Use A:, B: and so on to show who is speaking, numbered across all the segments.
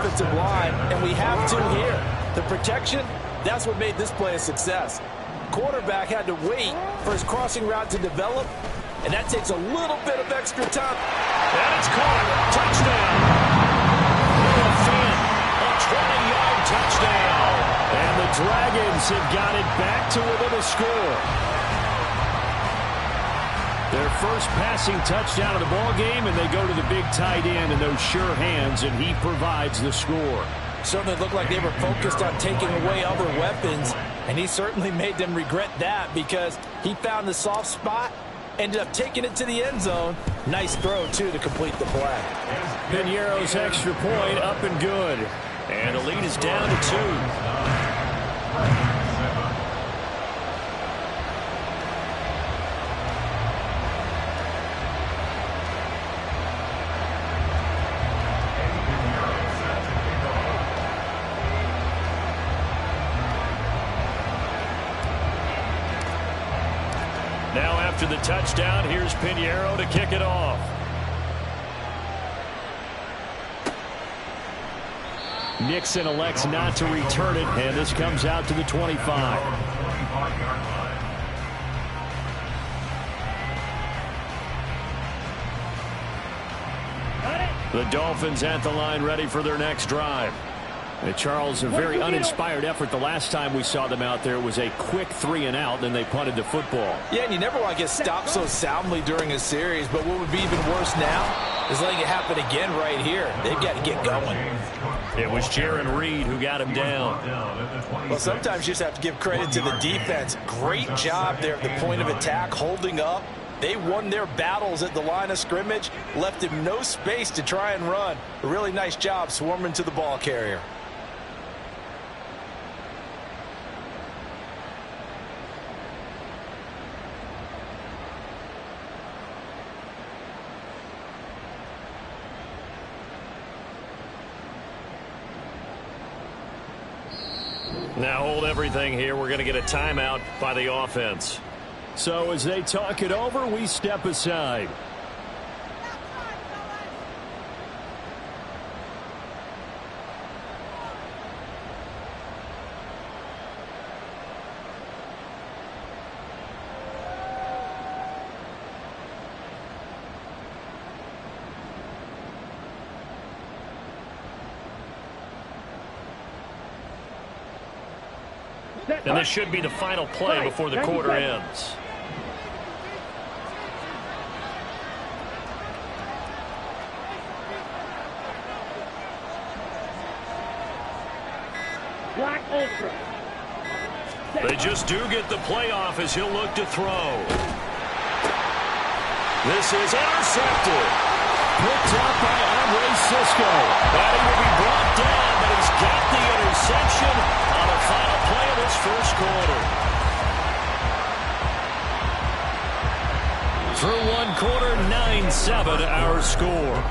A: offensive line, and we have to here. The protection, that's what made this play a success. Quarterback had to wait for his crossing route to develop, and that takes a little bit of extra time.
B: And it's caught. Touchdown. Noah Fant, a 20-yard touchdown. And the Dragons have got it back to within a score. Their first passing touchdown of the ball game, and they go to the big tight end in those sure hands, and he provides the score.
A: Certainly looked like they were focused on taking away other weapons, and he certainly made them regret that because he found the soft spot, ended up taking it to the end zone. Nice throw, too, to complete the play.
B: Piñeiro's extra point up and good. And the lead is down to 2. Now after the touchdown, here's Piñeiro to kick it off. Nixon elects not to return it, and this comes out to the 25. The Dolphins at the line ready for their next drive. And Charles, a very uninspired effort. The last time we saw them out there was a quick 3-and-out, then they punted the football.
A: Yeah, and you never want to get stopped so soundly during a series, but what would be even worse now is letting it happen again right here. They've got to get going.
B: It was Jaron Reed who got him down.
A: Well, sometimes you just have to give credit to the defense. Great job there at the point of attack, holding up. They won their battles at the line of scrimmage, left him no space to try and run. A really nice job swarming to the ball carrier.
B: Now hold everything here. We're going to get a timeout by the offense. So as they talk it over, we step aside. And this should be the final play before the quarter ends. They just do get the playoff as he'll look to throw. This is intercepted. Picked up by Andre Cisco. And he will be brought down, but he's got the interception on the final play of this first quarter. Through one quarter, 9-7 our score.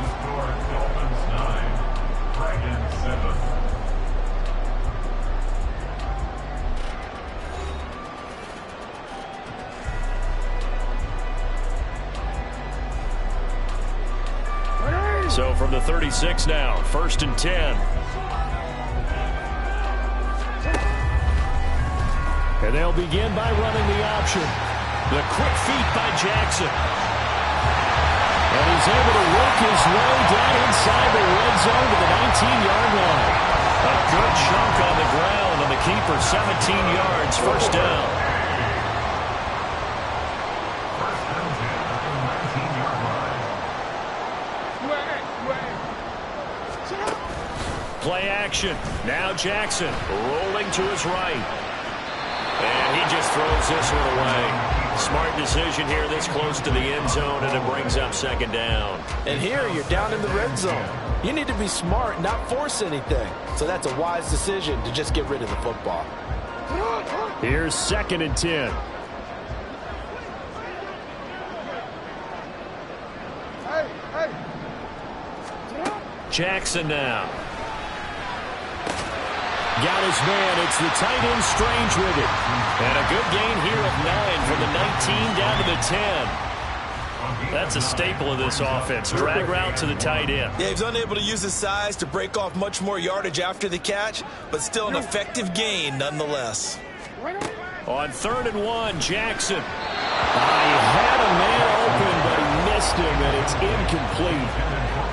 B: So from the 36 now, 1st and 10. And they'll begin by running the option. The quick feet by Jackson. And he's able to work his way down inside the red zone to the 19-yard line. A good chunk on the ground, and the keeper 17 yards, first down. Play action. Now Jackson rolling to his right. And he just throws this one away. Smart decision here this close to the end zone, and it brings up 2nd down.
A: And here you're down in the red zone. You need to be smart, not force anything. So that's a wise decision to just get rid of the football.
B: Here's 2nd and 10. Jackson now. Got his man. It's the tight end Strange with it. And a good gain here of 9 from the 19 down to the 10. That's a staple of this offense. Drag route to the tight end.
A: Yeah, he's unable to use his size to break off much more yardage after the catch, but still an effective gain nonetheless.
B: On 3rd and 1, Jackson. He had a man open, but he missed him, and it's incomplete.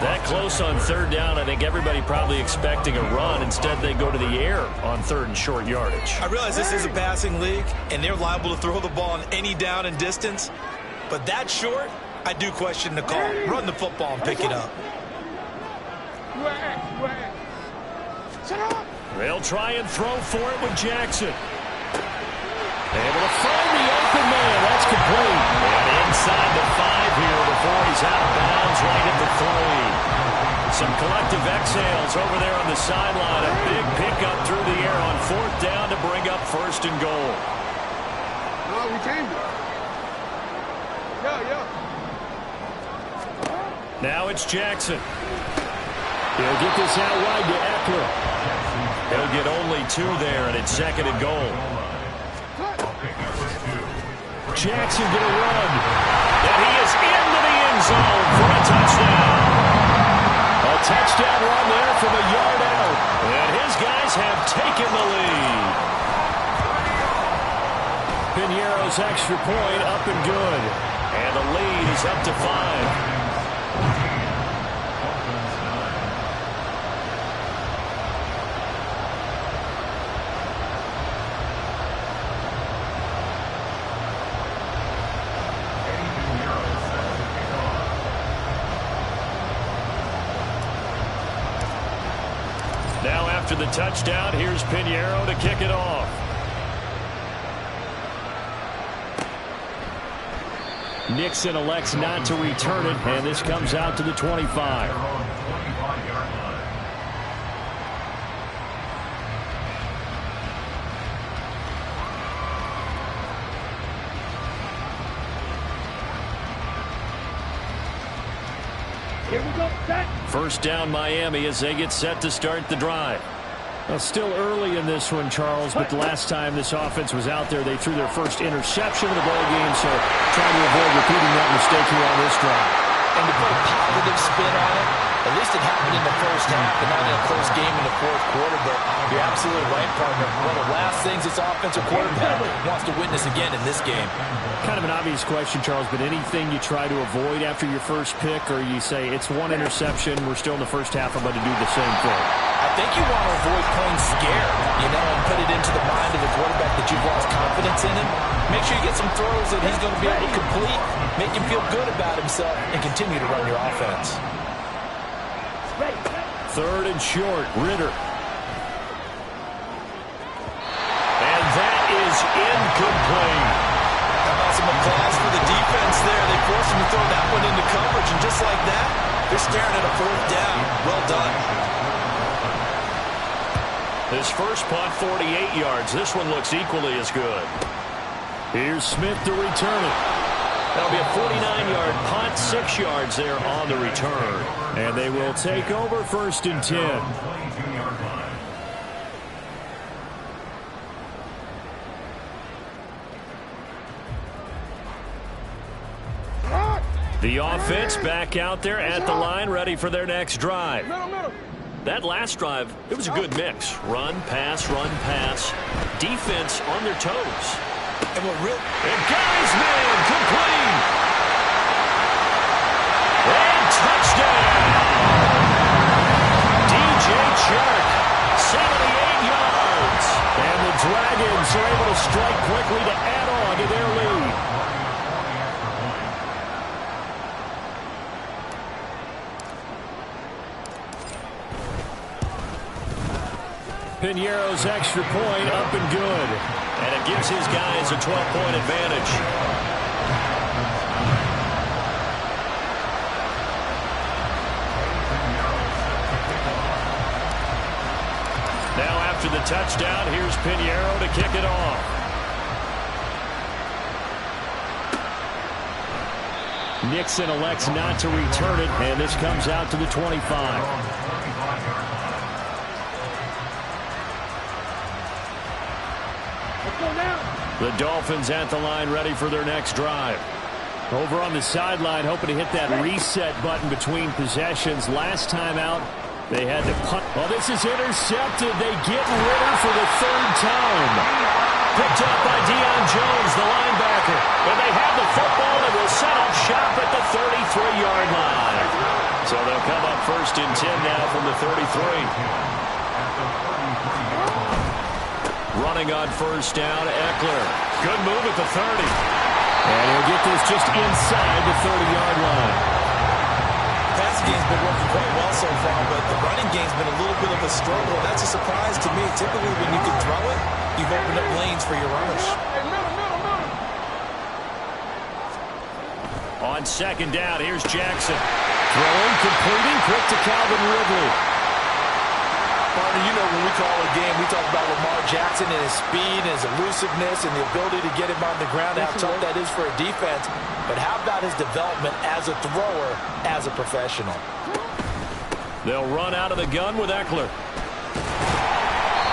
B: That close on 3rd down, I think everybody probably expecting a run. Instead, they go to the air on 3rd and short yardage.
A: I realize this is a passing league, and they're liable to throw the ball on any down and distance, but that short, I do question the call. Run the football and pick it up.
B: They'll try and throw for it with Jackson. Able to find the open man. That's complete. And inside the 5 here before he's out of bounds right at the 3. Some collective exhales over there on the sideline. A big pickup through the air on 4th down to bring up 1st and goal.
C: No, we changed it. Yeah.
B: Now it's Jackson. He'll get this out wide to Eckler. He'll get only 2 there, and it's 2nd and goal. Jackson gonna run. And he is into the end zone for a touchdown. A touchdown run there from a yard out. And his guys have taken the lead. Piñeiro's extra point up and good. And the lead is up to 5. Now after the touchdown, here's Piñeiro to kick it off. Nixon elects not to return it, and this comes out to the 25.
C: Here we go. Set.
B: 1st down Miami as they get set to start the drive. Well, still early in this one, Charles, but the last time this offense was out there, they threw their first interception of the ball game, so trying to avoid repeating that mistake here on this drive.
A: And to put a positive spin on it, at least it happened in the 1st half and not in a close game in the 4th quarter, but you're absolutely right, partner. One of the last things this offensive quarterback wants to witness again in this game.
B: Kind of an obvious question, Charles, but anything you try to avoid after your first pick, or you say it's 1 interception, we're still in the 1st half, I'm going to do the same thing?
A: I think you want to avoid playing scared, and put it into the mind of the quarterback that you've lost confidence in him. Make sure you get some throws that he's going to be able to complete, make him feel good about himself, and continue to run your offense.
B: 3rd and short, Ritter. And that is incomplete.
A: How about some applause for the defense there? They forced him to throw that one into coverage, and just like that, they're staring at a 4th down. Well done.
B: His first punt, 48 yards. This one looks equally as good. Here's Smith to return it. That'll be a 49-yard punt, 6 yards there on the return. And they will take over 1st and 10. The offense back out there at the line, ready for their next drive. That last drive, it was a good mix. Run, pass, defense on their toes.
A: And
B: guy's man, complete. And touchdown. DJ Chark, 78 yards. And the Dragons are able to strike quickly to add on to their lead. Piñeiro's extra point up and good. And it gives his guys a 12-point advantage. Now after the touchdown, here's Piñeiro to kick it off. Nixon elects not to return it, and this comes out to the 25. The Dolphins at the line ready for their next drive. Over on the sideline, hoping to hit that reset button between possessions. Last time out, they had to punt. Well, this is intercepted. They get Ritter for the third time. Picked up by Deion Jones, the linebacker. And they have the football and will set up shop at the 33-yard line. So they'll come up 1st and 10 now from the 33. Running on 1st down, Eckler. Good move at the 30. And he'll get this just inside the 30-yard line.
A: Passing game's been working quite well so far, but the running game's been a little bit of a struggle. That's a surprise to me. Typically, when you can throw it, you've opened up lanes for your runners.
B: On 2nd down, here's Jackson. Throwing, completing, quick to Calvin Ridley.
A: Partner, you know when we call a game, we talk about Lamar Jackson and his speed and his elusiveness and the ability to get him on the ground, how tough that is for a defense. But how about his development as a thrower, as a professional?
B: They'll run out of the gun with Eckler.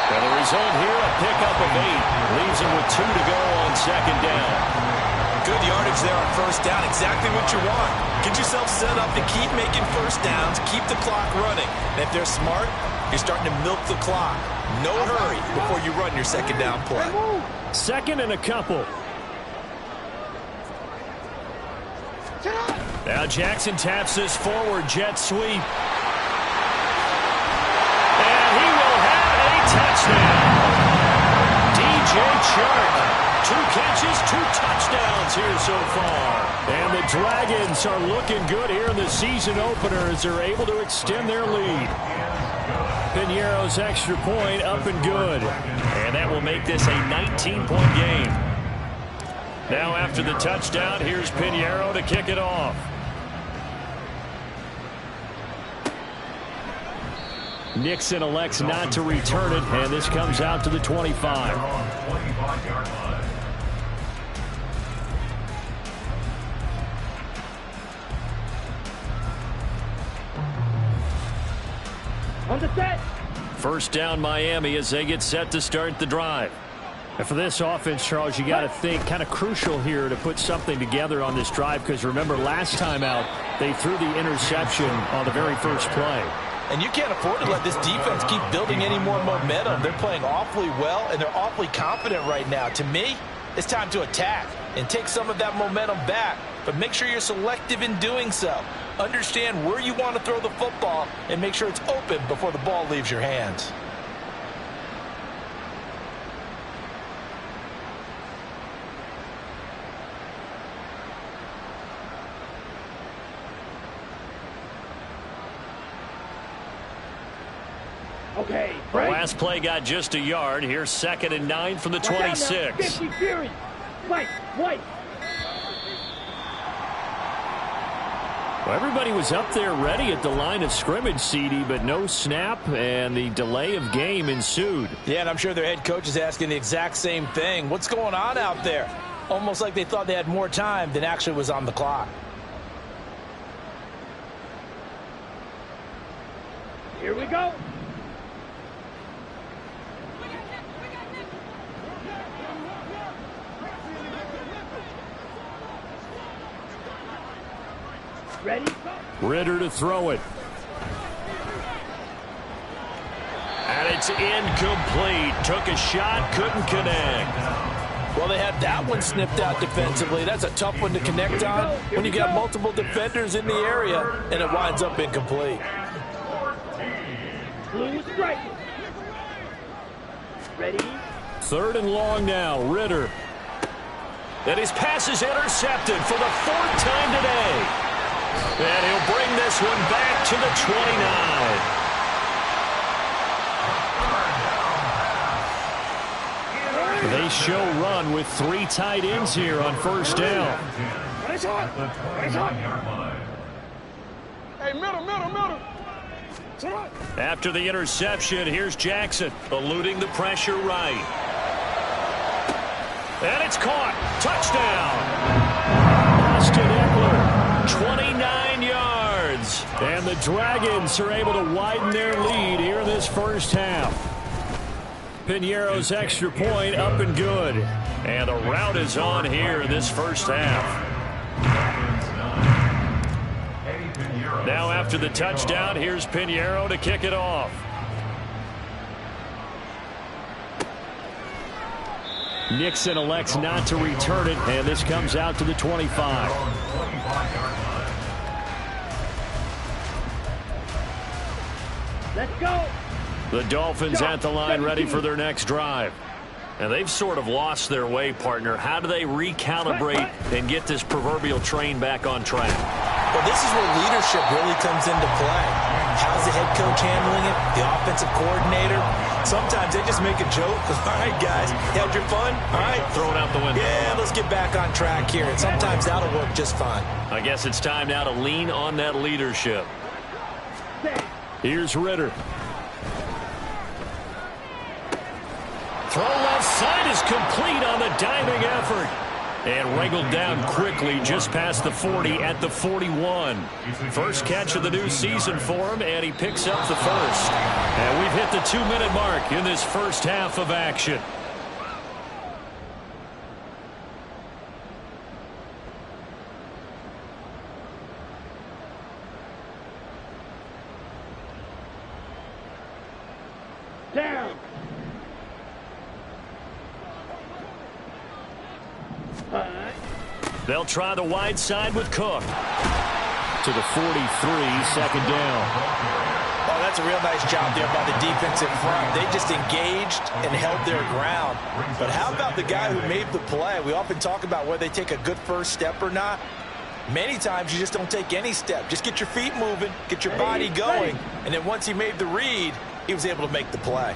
B: And the result here, a pickup of 8. Leaves him with 2 to go on 2nd down.
A: Good yardage there on 1st down. Exactly what you want. Get yourself set up to keep making 1st downs, keep the clock running. And if they're smart, you're starting to milk the clock. No hurry before you run your 2nd down play.
B: 2nd and a couple. Now Jackson taps this forward jet sweep. And he will have a touchdown. DJ Chark. 2 catches, 2 touchdowns here so far. And the Dragons are looking good here in the season opener as they're able to extend their lead. Piñeiro's extra point up and good. And that will make this a 19-point game. Now after the touchdown, here's Piñeiro to kick it off. Nixon elects not to return it, and this comes out to the 25.
C: On the set.
B: 1st down Miami as they get set to start the drive. And for this offense, Charles, you got to think kind of crucial here to put something together on this drive because remember last time out they threw the interception on the very first play.
A: And you can't afford to let this defense keep building any more momentum. They're playing awfully well, and they're awfully confident right now. To me, it's time to attack and take some of that momentum back. But make sure you're selective in doing so. Understand where you want to throw the football and make sure it's open before the ball leaves your hands.
C: Okay,
B: the last play got just a yard. Here's 2nd and 9 from the 26.
C: 50 Fury. White.
B: Well, everybody was up there ready at the line of scrimmage, CD, but no snap, and the delay of game ensued.
A: Yeah, and I'm sure their head coach is asking the exact same thing. What's going on out there? Almost like they thought they had more time than actually was on the clock.
C: Here we go. Ready?
B: Ritter to throw it. And it's incomplete. Took a shot, couldn't connect.
A: Well, they had that one snipped out defensively. That's a tough one to connect on when you got multiple defenders in the area, and it winds up incomplete.
C: Blue strike. Ready?
B: 3rd and long now, Ritter. And his pass is intercepted for the 4th time today. And he'll bring this one back to the 29. They show run with 3 tight ends here on 1st down.
C: Hey, middle.
B: After the interception, here's Jackson, eluding the pressure right. And it's caught. Touchdown. Austin Eckler, 29 yards. And the Dragons are able to widen their lead here in this first half. Piñeiro's extra point up and good. And the route is on here in this first half. Now after the touchdown, here's Pinheiro to kick it off. Nixon elects not to return it, and this comes out to the 25.
C: Let's go.
B: The Dolphins at the line ready for their next drive. And they've sort of lost their way, partner. How do they recalibrate and get this proverbial train back on track?
A: Well, this is where leadership really comes into play. How's the head coach handling it? The offensive coordinator? Sometimes they just make a joke. All right, guys, had your fun? All right.
B: Throw it out the window.
A: Yeah, let's get back on track here. And sometimes that'll work just fine.
B: I guess it's time now to lean on that leadership. Here's Ritter. Throw left side is complete on the diving effort. And wrangled down quickly just past the 40 at the 41. First catch of the new season for him, and he picks up the first. And we've hit the 2-minute mark in this first half of action.
C: Down.
B: They'll try the wide side with Cook. To the 43, second down.
A: Oh, that's a real nice job there by the defensive front. They just engaged and held their ground. But how about the guy who made the play? We often talk about whether they take a good first step or not. Many times you just don't take any step. Just get your feet moving, get your body going, and then once he made the read, he was able to make the play.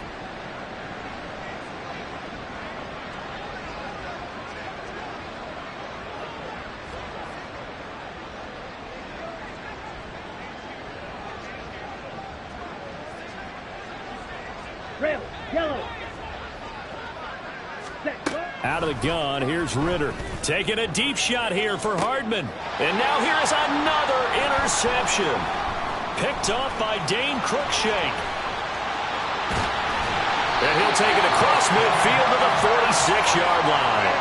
C: Rail. Yellow.
B: Out of the gun, here's Ritter. Taking a deep shot here for Hardman. And now here is another interception. Picked off by Dane Cruikshank. And he'll take it across midfield to the 46-yard line.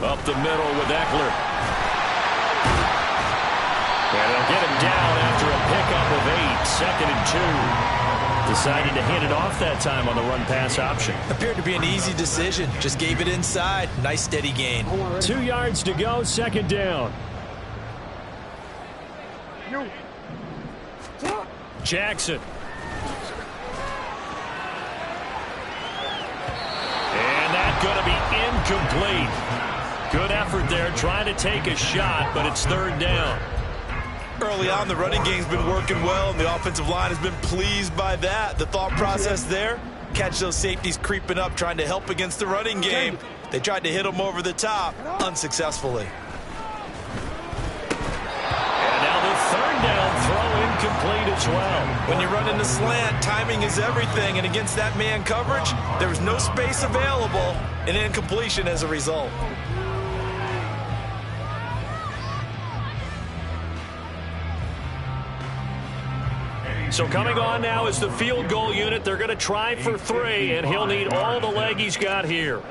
B: Up the middle with Eckler. And they'll get him down after a pickup of 8, 2nd and 2. Decided to hand it off that time on the run-pass option.
A: Appeared to be an easy decision. Just gave it inside. Nice steady gain.
B: 2 yards to go, second down. Jackson. And that's going to be incomplete. Good effort there, trying to take a shot, but it's third down.
A: Early on, the running game's been working well, and the offensive line has been pleased by that. The thought process there, catch those safeties creeping up, trying to help against the running game. They tried to hit them over the top, unsuccessfully.
B: And now the third down throw incomplete as well.
A: When you run in the slant, timing is everything, and against that man coverage, there was no space available, and incompletion as a result.
B: So coming on now is the field goal unit. They're going to try for 3, and he'll need all the leg he's got here.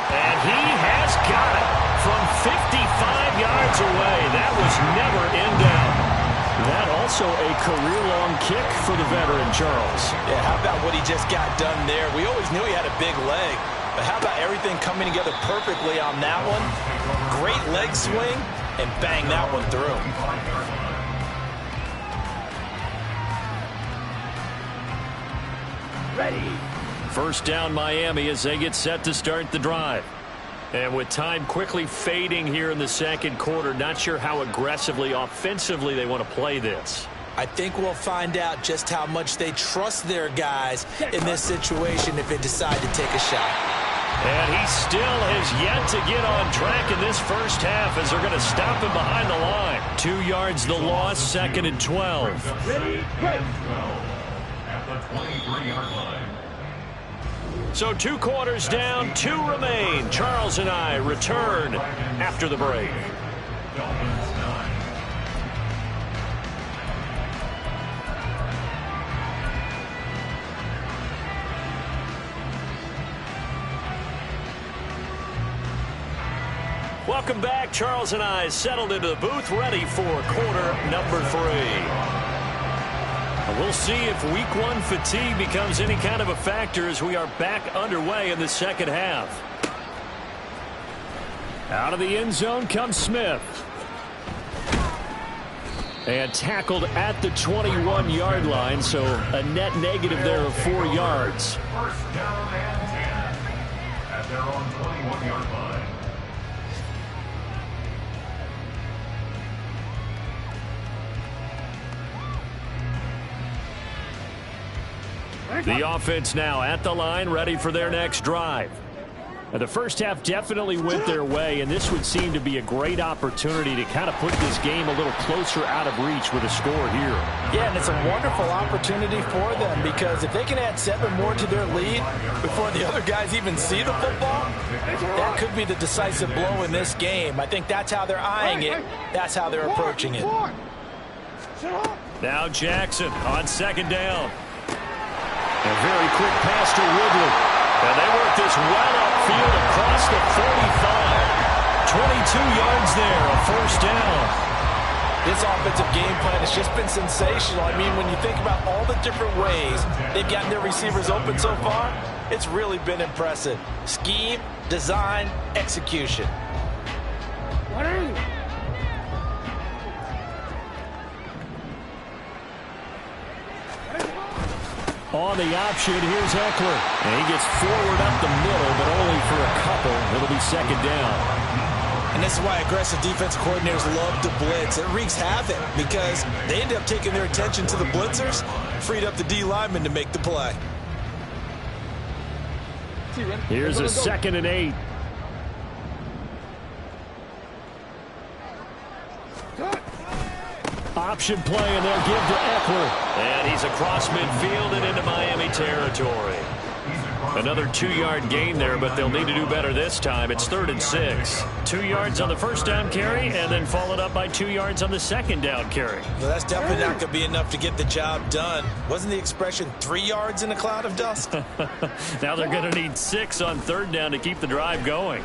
B: And he has got it from 55 yards away. That was never in doubt. That also a career-long kick for the veteran, Charles.
A: Yeah, how about what he just got done there? We always knew he had a big leg, but how about everything coming together perfectly on that one? Great leg swing, and bang that one through.
C: Ready.
B: First down Miami as they get set to start the drive. And with time quickly fading here in the second quarter, not sure how aggressively, offensively they want to play this.
A: I think we'll find out just how much they trust their guys in this situation if they decide to take a shot.
B: And he still has yet to get on track in this first half as they're going to stop him behind the line. 2 yards the loss, 2nd and 12.
C: Ready. Break.
D: At the 23-yard line.
B: So 2 quarters down, 2 remain. Charles and I return after the break. Welcome back. Charles and I settled into the booth, ready for quarter number 3. We'll see if week 1 fatigue becomes any kind of a factor as we are back underway in the second half. Out of the end zone comes Smith. And tackled at the 21-yard line, so a net negative there of 4 yards.
D: First down and 10 at their own 21-yard line.
B: The offense now at the line, ready for their next drive. Now, the first half definitely went their way, and this would seem to be a great opportunity to kind of put this game a little closer out of reach with a score here.
A: Yeah, and it's a wonderful opportunity for them because if they can add 7 more to their lead before the other guys even see the football, that could be the decisive blow in this game. I think that's how they're eyeing it. That's how they're approaching it.
B: Now Jackson on second down. A very quick pass to Ridley. And they work this well upfield across the 45. 22 yards there, a first down.
A: This offensive game plan has just been sensational. I mean, when you think about all the different ways they've gotten their receivers open so far, it's really been impressive. Scheme, design, execution.
B: On the option, here's Eckler. And he gets forward up the middle, but only for a couple. It'll be second down.
A: And this is why aggressive defense coordinators love to blitz. It wreaks havoc because they end up taking their attention to the blitzers, freed up the D lineman to make the play.
B: Here's a 2nd and 8. Option play, and they'll give to Eckler. And he's across midfield and into Miami territory. Another 2-yard gain there, but they'll need to do better this time. It's 3rd and 6. 2 yards on the first down carry, and then followed up by 2 yards on the second down carry.
A: Well, that's definitely not going to be enough to get the job done. Wasn't the expression 3 yards in a cloud of dust?
B: Now they're going to need 6 on 3rd down to keep the drive going.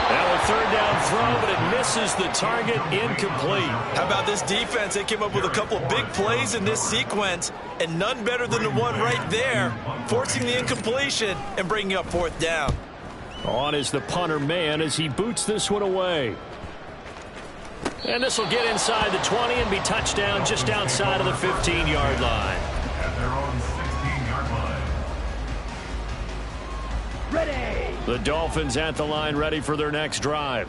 B: Now a 3rd down throw, but it misses the target, incomplete.
A: How about this defense? They came up with a couple of big plays in this sequence, and none better than the one right there, forcing the incompletion and bringing up 4th down.
B: On is the punter man as he boots this one away. And this will get inside the 20 and be touchdown just outside of the 15-yard line.
D: At their own 16-yard line.
C: Ready.
B: The Dolphins at the line, ready for their next drive.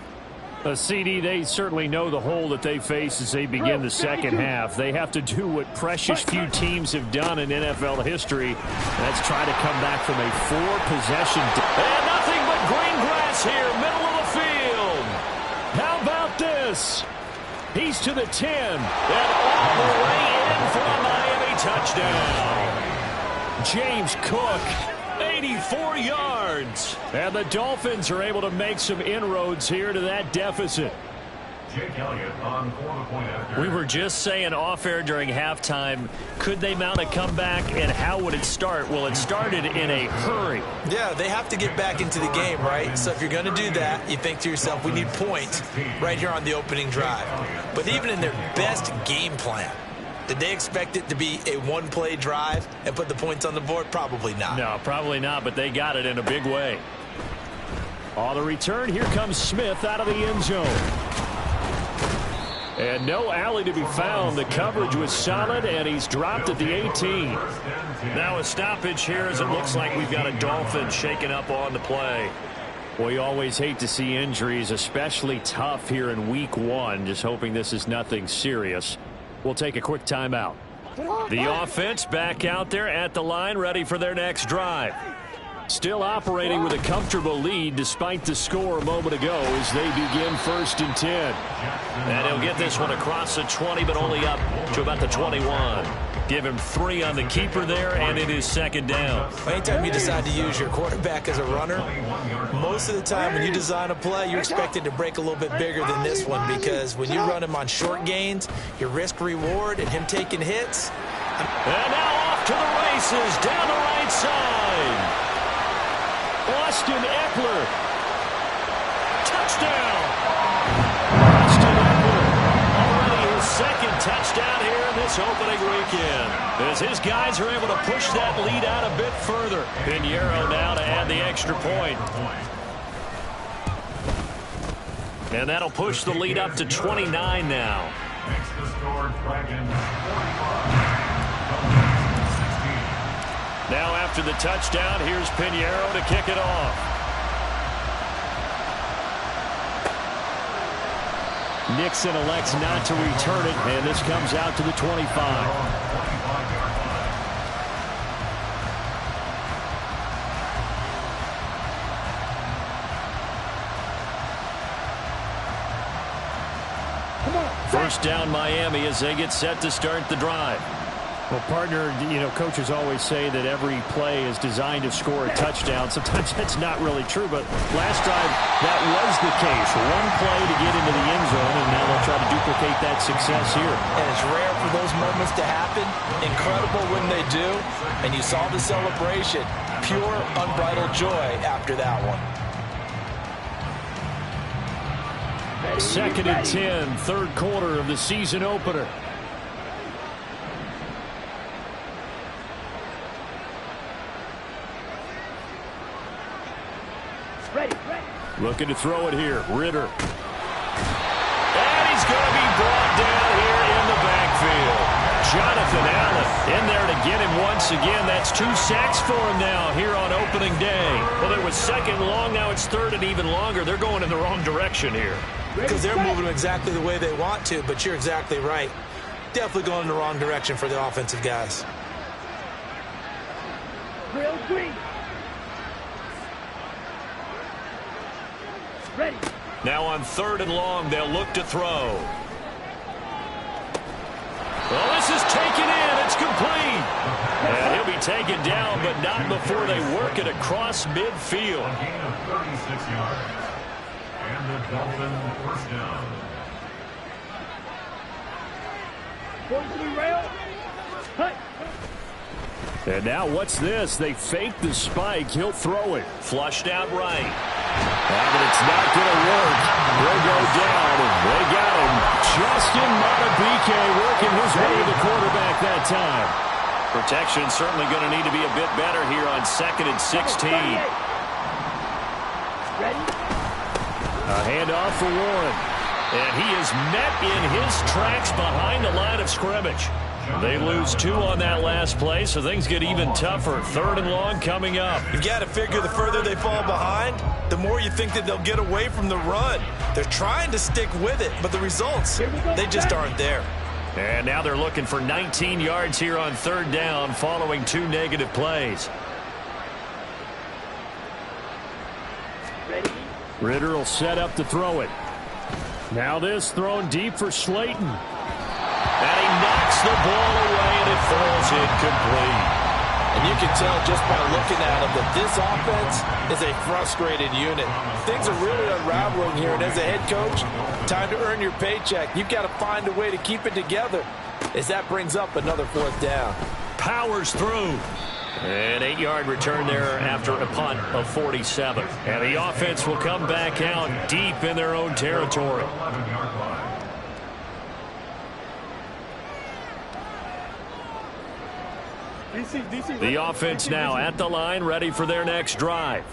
B: A CD, they certainly know the hole that they face as they begin the second half. They have to do what precious few teams have done in NFL history. That's try to come back from a 4-possession. And nothing but green grass here, middle of the field. How about this? He's to the 10. And all the way in for a Miami touchdown. James Cook. 84 yards. And the Dolphins are able to make some inroads here to that deficit.
D: Jake Elliott on for the point after.
B: We were just saying off-air during halftime, could they mount a comeback and how would it start? Well, it started in a hurry.
A: Yeah, they have to get back into the game, right? So if you're going to do that, you think to yourself, we need points right here on the opening drive. But even in their best game plan, did they expect it to be a one-play drive and put the points on the board? Probably not.
B: No, probably not, but they got it in a big way. On the return, here comes Smith out of the end zone. And no alley to be found. The coverage was solid, and he's dropped at the 18. Now a stoppage here as it looks like we've got a Dolphin shaken up on the play. We always hate to see injuries, especially tough here in week 1. Just hoping this is nothing serious. We'll take a quick timeout. The offense back out there at the line, ready for their next drive. Still operating with a comfortable lead despite the score a moment ago as they begin 1st and 10. And he'll get this one across the 20, but only up to about the 21. Give him 3 on the keeper there, and it is 2nd down.
A: Anytime you decide to use your quarterback as a runner, most of the time when you design a play, you're expected to break a little bit bigger than this one because when you run him on short gains, your risk-reward and him taking hits.
B: And now off to the races down the right side. Austin Eckler. Touchdown. Austin Eckler. Already his second touchdown here in this opening weekend. As his guys are able to push that lead out a bit further. Pinheiro now to add the extra point. And that'll push the lead up to 29 now.
D: Makes the score Dragons 45.
B: Now after the touchdown, here's Pinheiro to kick it off. Nixon elects not to return it, and this comes out to the 25. First down Miami as they get set to start the drive.
E: Well, partner, you know, coaches always say that every play is designed to score a touchdown. Sometimes that's not really true, but last time that was the case. One play to get into the end zone, and now they'll try to duplicate that success here.
A: And it's rare for those moments to happen. Incredible when they do. And you saw the celebration. Pure, unbridled joy after that one.
B: Second and 10, third quarter of the season opener. Looking to throw it here. Ritter. And he's going to be brought down here in the backfield. Jonathan Allen in there to get him once again. That's 2 sacks for him now here on opening day. Well, it was second long. Now it's third and even longer. They're going in the wrong direction here.
A: Because they're moving exactly the way they want to, but you're exactly right. Definitely going in the wrong direction for the offensive guys.
C: Drill green. Ready.
B: Now on third and long, they'll look to throw. Well, this is taken in. It's complete. And he'll be taken down, but not before they work it across midfield.
D: A gain of 36 yards. And the Dolphins first down.
C: Going to the rail. Cut.
B: And now what's this? They fake the spike. He'll throw it. Flushed out right. But it's not going to work. They'll go down, and they got him. Justin Madubuike working his way to the quarterback that time. Protection certainly going to need to be a bit better here on 2nd and 16.
C: Ready.
B: A handoff for Warren. And he is met in his tracks behind the line of scrimmage. They lose 2 on that last play, so things get even tougher. Third and long coming up.
A: You've got to figure the further they fall behind, the more you think that they'll get away from the run. They're trying to stick with it, but the results, they just aren't there.
B: And now they're looking for 19 yards here on third down following 2 negative plays.
C: Ready.
B: Ritter will set up to throw it. Now this thrown deep for Slayton. And he knocks the ball away, and it falls incomplete.
A: And you can tell just by looking at them that this offense is a frustrated unit. Things are really unraveling here, and as a head coach, time to earn your paycheck. You've got to find a way to keep it together as that brings up another 4th down.
B: Powers through. An 8-yard return there after a punt of 47. And the offense will come back out deep in their own territory.
D: 11-yard line.
B: The offense now at the line, ready for their next drive.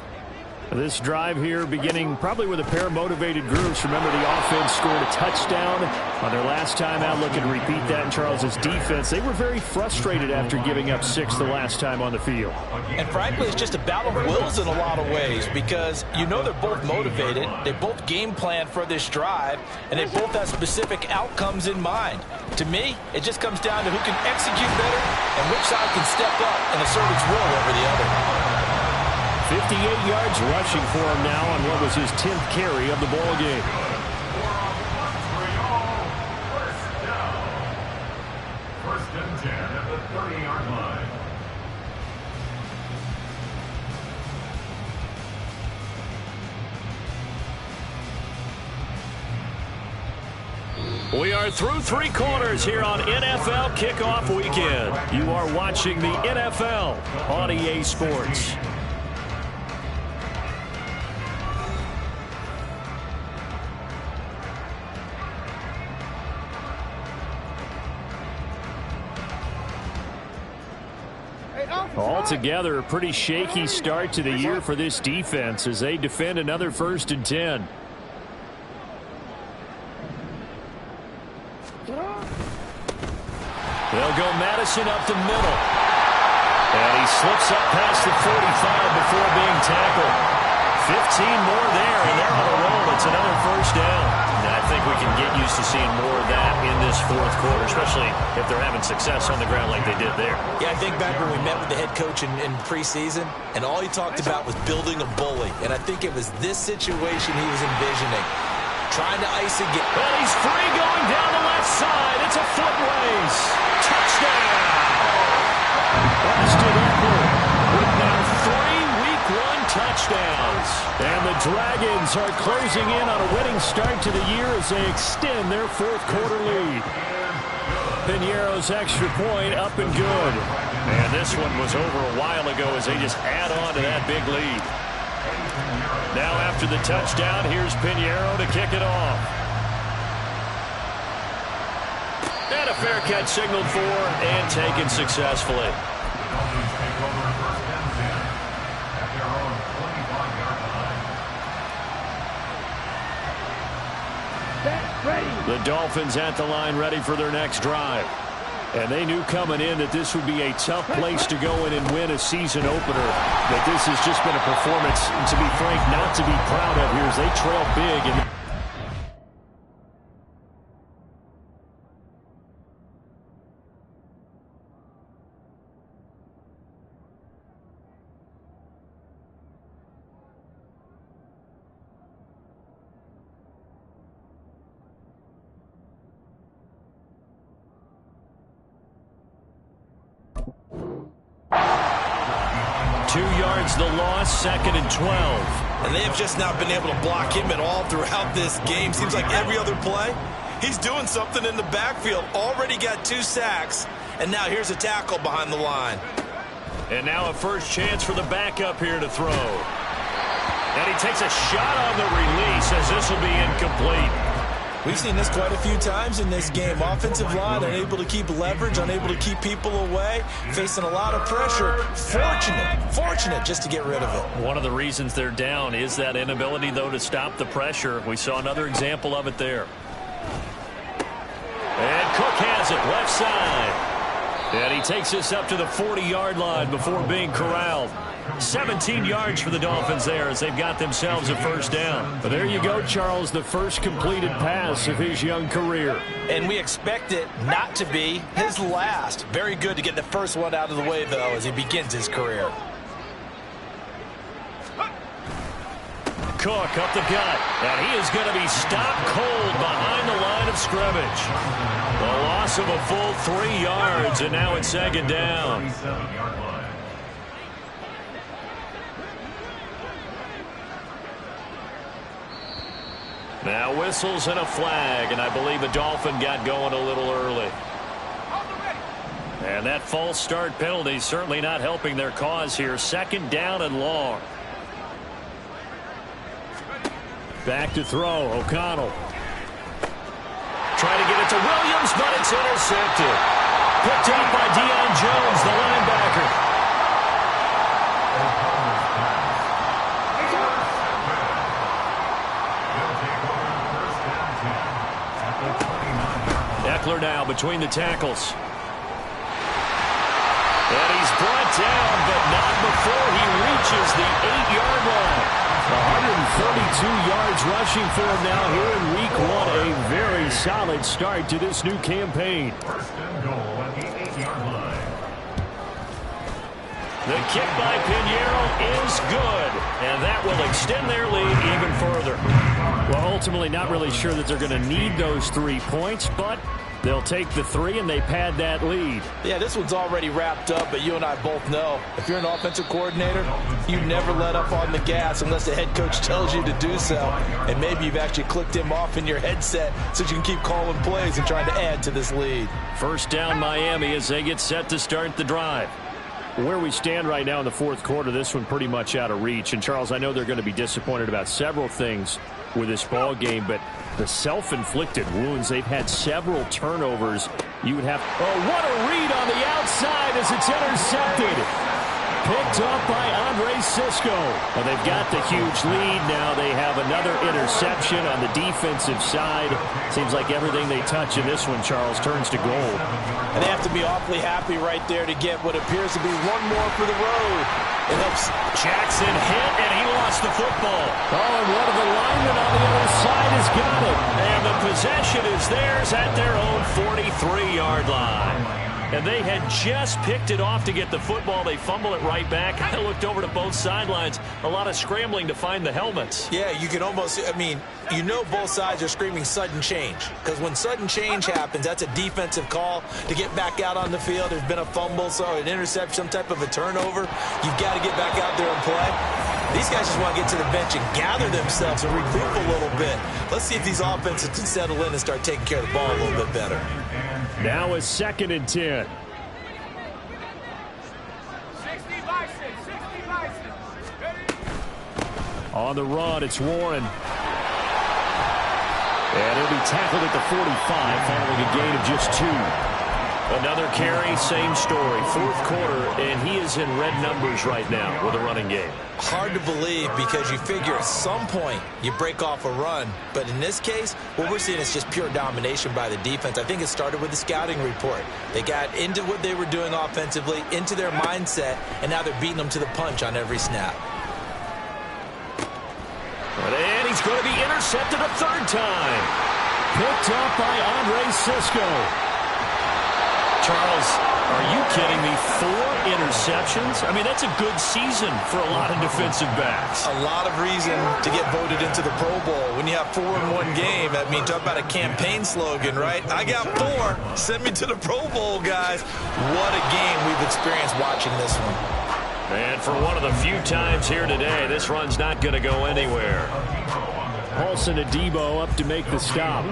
E: This drive here beginning probably with a pair of motivated groups. Remember, the offense scored a touchdown on their last time out. Looking to repeat that in Charles's defense. They were very frustrated after giving up 6 the last time on the field.
A: And frankly, it's just a battle of wills in a lot of ways because you know they're both motivated. They both game plan for this drive, and they both have specific outcomes in mind. To me, it just comes down to who can execute better and which side can step up and assert its will over the other.
B: 58 yards rushing for him now on what was his 10th carry of the ball game.
D: First and 10 at the 30-yard line.
B: We are through 3 quarters here on NFL Kickoff Weekend. You are watching the NFL on EA Sports.
E: Altogether, a pretty shaky start to the year for this defense as they defend another 1st and 10. They'll go Madison up the middle. And he slips up past the 45 before being tackled. 15 more there, and they're on a roll. It's another 1st down. And I think we can get used to seeing more of that in this 4th quarter, especially if they're having success on the ground like they did there.
A: Yeah, I think back when we met with the head coach in preseason, and all he talked about was building a bully. And I think it was this situation he was envisioning. Trying to ice it.
E: And he's free going down the left side. It's a foot race. Touchdown! Austin Eckler with now 3 Week 1 touchdowns. And the Dragons are closing in on a winning start to the year as they extend their 4th quarter lead. Piñeiro's extra point up and good. And this one was over a while ago as they just add on to that big lead. Now after the touchdown, here's Piñeiro to kick it off. And a fair catch signaled for and taken successfully. The Dolphins at the line ready for their next drive. And they knew coming in that this would be a tough place to go in and win a season opener. That this has just been a performance, to be frank, not to be proud of here as they trail big. And 2 yards the loss, 2nd and 12.
A: And they have just not been able to block him at all throughout this game. Seems like every other play, he's doing something in the backfield. Already got 2 sacks, and now here's a tackle behind the line.
E: And now a first chance for the backup here to throw. And he takes a shot on the release as this will be incomplete.
A: We've seen this quite a few times in this game. Offensive line unable to keep leverage, unable to keep people away, facing a lot of pressure. Fortunate just to get rid of it.
E: One of the reasons they're down is that inability, though, to stop the pressure. We saw another example of it there. And Cook has it, left side. And he takes this up to the 40-yard line before being corralled. 17 yards for the Dolphins there as they've got themselves a first down. But there you go, Charles, the first completed pass of his young career.
A: And we expect it not to be his last. Very good to get the first one out of the way, though, as he begins his career.
E: Cook up the gut, and he is going to be stopped cold behind the line of scrimmage. The loss of a full 3 yards, and now it's 2nd down. Now whistles and a flag, and I believe a Dolphin got going a little early. And that false start penalty certainly not helping their cause here. 2nd down and long. Back to throw, O'Connell. Trying to get it to Williams, but it's intercepted. Picked up by Deion Jones, the linebacker. Eckler now between the tackles. And he's brought down, but not before he reaches the 8-yard line. 132 yards rushing for him now here in Week 1. A very solid start to this new campaign.
D: First and goal at the 8-yard line.
E: The kick by Piñeiro is good, and that will extend their lead even further. Well, ultimately not really sure that they're going to need those 3 points, but they'll take the 3 and they pad that lead.
A: Yeah, this one's already wrapped up, but you and I both know if you're an offensive coordinator, you never let up on the gas unless the head coach tells you to do so. And maybe you've actually clicked him off in your headset so you can keep calling plays and trying to add to this lead.
E: First down Miami as they get set to start the drive. Where we stand right now in the 4th quarter, this one pretty much out of reach. And, Charles, I know they're going to be disappointed about several things with this ball game, but the self-inflicted wounds, they've had several turnovers. You would have, oh, what a read on the outside as it's It's intercepted. Picked up by Andre Sisco. Well, they've got the huge lead. Now they have another interception on the defensive side. Seems like everything they touch in this one, Charles, turns to gold.
A: And they have to be awfully happy right there to get what appears to be one more for the road. It helps.
B: Jackson hit, and he lost the football.
E: Oh, and one of the linemen on the other side has got it.
B: And the possession is theirs at their own 43-yard line. And they had just picked it off to get the football. They fumble it right back. I looked over to both sidelines. A lot of scrambling to find the helmets.
A: Yeah, you can almost, I mean, you know both sides are screaming sudden change. Because when sudden change happens, that's a defensive call to get back out on the field. There's been a fumble, so an interception, some type of a turnover. You've got to get back out there and play. These guys just want to get to the bench and gather themselves and regroup a little bit. Let's see if these offenses can settle in and start taking care of the ball a little bit better.
E: Now it's 2nd and 10.
C: 60 by 6, 60 by 6. Ready?
E: On the run, it's Warren. And he'll be tackled at the 45, following a gain of just 2.
B: Another carry, same story. 4th quarter, and he is in red numbers right now with a running game.
A: Hard to believe because you figure at some point you break off a run. But in this case, what we're seeing is just pure domination by the defense. I think it started with the scouting report. They got into what they were doing offensively, into their mindset, and now they're beating them to the punch on every snap.
B: And he's going to be intercepted a 3rd time.
E: Picked up by Andre Sisco.
B: Charles, are you kidding me? 4 interceptions? I mean, that's a good season for a lot of defensive backs.
A: A lot of reason to get voted into the Pro Bowl. When you have 4 in one game, I mean, talk about a campaign slogan, right? I got 4. Send me to the Pro Bowl, guys. What a game we've experienced watching this one.
B: And for one of the few times here today, this run's not going to go anywhere.
E: Paulson Adebo up to make the stop.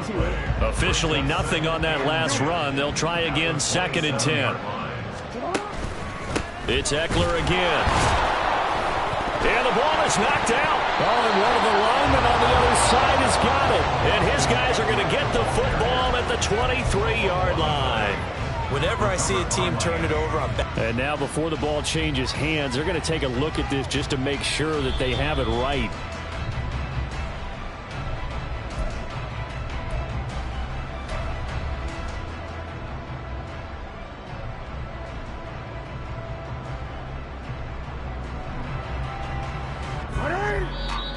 B: Officially nothing on that last run. They'll try again, 2nd and 10. It's Eckler again. And the ball is knocked out.
E: Oh, and one of the linemen on the other side has got it.
B: And his guys are going to get the football at the 23-yard line.
A: Whenever I see a team turn it over, I'm back.
E: And now before the ball changes hands, they're going to take a look at this just to make sure that they have it right.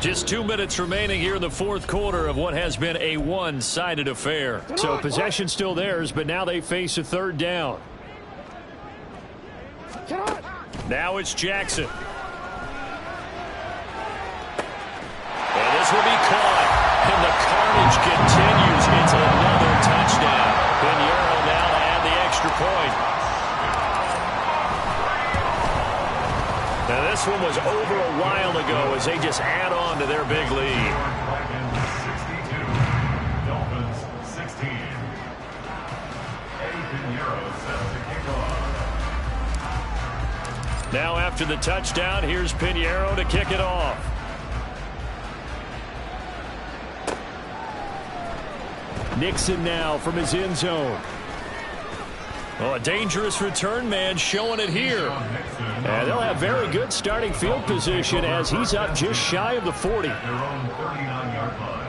B: Just 2 minutes remaining here in the 4th quarter of what has been a one-sided affair.
E: So possession still theirs, but now they face a 3rd down.
B: Now it's Jackson. And this will be caught. And the carnage continues. It's another touchdown. Pinheiro now to add the extra point. Now this one was over a while ago as they just add on to their big lead.
D: Dragons 62, Dolphins 16. Eddie Pinheiro set to kick off.
B: Now after the touchdown, here's Pinheiro to kick it off.
E: Nixon now from his end zone.
B: Oh, a dangerous return man showing it here.
E: And they'll have very good starting field position as he's up just shy of the 40.
D: Their own 39-yard line.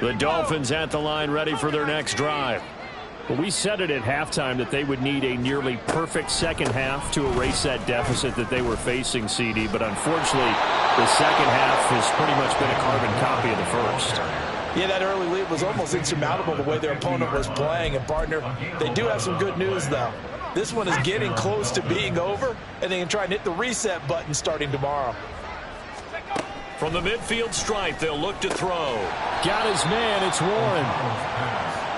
E: The Dolphins at the line ready for their next drive. Well, we said it at halftime that they would need a nearly perfect second half to erase that deficit that they were facing, CD. But unfortunately, the second half has pretty much been a carbon copy of the first.
A: Yeah, that early lead was almost insurmountable the way their opponent was playing. And, partner, they do have some good news, though. This one is getting close to being over, and they can try and hit the reset button starting tomorrow.
B: From the midfield stripe, they'll look to throw.
E: Got his man. It's Warren.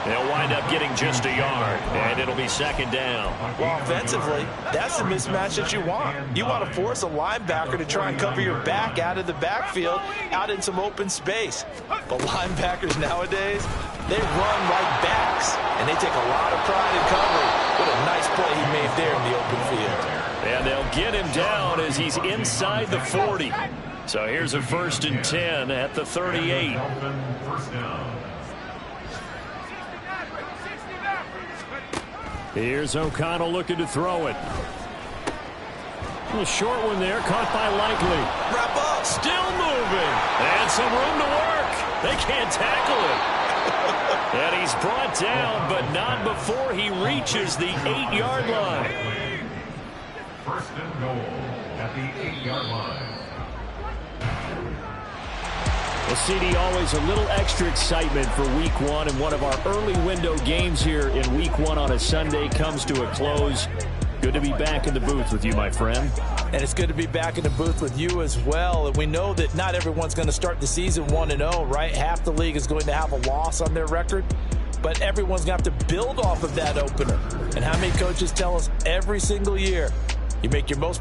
E: They'll wind up getting just a yard, and it'll be second down.
A: Well, offensively, that's the mismatch that you want. You want to force a linebacker to try and cover your back out of the backfield, out in some open space. But linebackers nowadays, they run like backs, and they take a lot of pride in covering. What a nice play he made there in the open field.
E: And they'll get him down as he's inside the 40. So here's a 1st and 10 at the 38. Here's O'Connell looking to throw it. A short one there, caught by Likely.
A: Wrap up.
E: Still moving. And some room to work. They can't tackle him. And he's brought down, but not before he reaches the 8-yard line.
D: 1st and goal at the 8-yard line.
E: Well, CD, always a little extra excitement for Week 1, and one of our early window games here in Week 1 on a Sunday comes to a close. Good to be back in the booth with you, my friend.
A: And it's good to be back in the booth with you as well. And we know that not everyone's going to start the season 1-0, right? Half the league is going to have a loss on their record. But everyone's going to have to build off of that opener. And how many coaches tell us every single year, you make your most